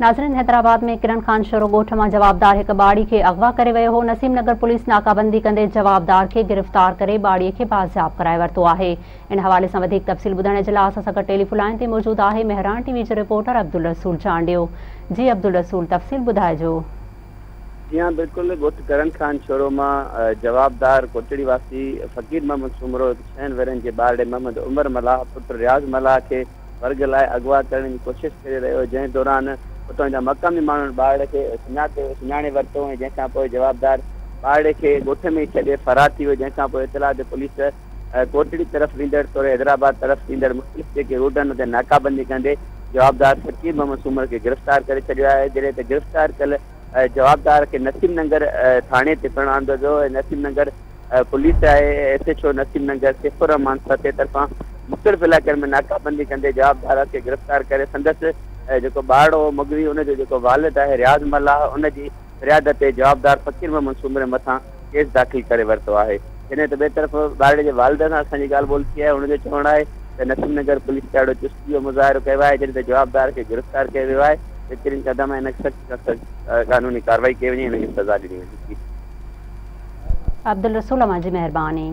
नाज़रीन, हैदराबाद में किरण खान शोरो ॻोठ मां जवाबदार हिक ॿाड़ी खे अगवा करे वियो हो। नसीम नगर पुलिस नाकाबंदी कंदे जवाबदार खे गिरफ़्तार करे ॿाड़ीअ खे बाज़ियाब कराए वरितो आहे। इन हवाले सां वधीक तफ़सील ॿुधाइण जे लाइ असां सां गॾु टेलीफोन लाइन ते मौजूद आहे महरान टीवी जो रिपोर्टर अब्दुलरसूल चांडियो। जी अब्दुलरसूल, तफ़सील ॿुधाइजो। जी हाँ, बिल्कुल। ॻोठ किरण खान शोरो मां जवाबदार कोटड़ी वासी फ़कीर मोहम्मद सुमरो 6 वरनि जे ॿारड़े मोहम्मद उमर मलाह पुत्र रियाज़ मलाह खे वर्ग लाइ अगवा करण जी कोशिश करे रहियो, जंहिं दौरान उतां जा मक़ामी माण्हुनि ॿारड़े खे सुञाणे वरितो ऐं जंहिंखां पोइ जवाबदार ॿारड़े खे ॻोठ में ई छॾे फरार थी वियो। जंहिंखां पोइ इतला ते पुलिस कोटड़ी तरफ़ वेंदड़ तौरु हैदराबाद तरफ़ वेंदड़ मुख़्तलिफ़ जेके रूटनि ते नाकाबंदी कंदे जवाबदार फ़कीर मोहम्मद सुमर खे गिरफ़्तार करे छॾियो आहे। जॾहिं त गिरफ़्तार कयल जवाबदार खे नसीम नगर थाणे ते पिणु आंदो वियो। नसीम नगर पुलिस आहे, SHO नसीम नगर सैफुर रहमान फतेह तरफ़ां मुख़्तलिफ़ इलाइक़नि में नाकाबंदी कंदे जवाबदार खे गिरफ़्तार करे संदसि जेको ॿारड़ो मगवी उनजो जेको वालिद आहे रियाज़ मल्लाह, उनजी फ़रियाद ते जवाबदार फ़कीर मोहम्मद सुमर मथां केस दाख़िल करे वरितो आहे। जॾहिं त ॿिए तरफ़ ॿारड़े जे वालिद सां असांजी ॻाल्हि ॿोल थी आहे। हुनजो चवणु आहे त नसीम नगर पुलिस ॾाढो चुस्तीअ जो मुज़ाहिरो कयो आहे। जॾहिं त जवाबदार खे गिरफ़्तार कयो वियो आहे। बहितरीन क़दम आहे, हिन सख़्त खां सख़्त कानूनी कार्रवाई कई वञे, हिनखे सज़ा ॾिनी वञे। अब्दुलरसूल जी महिरबानी।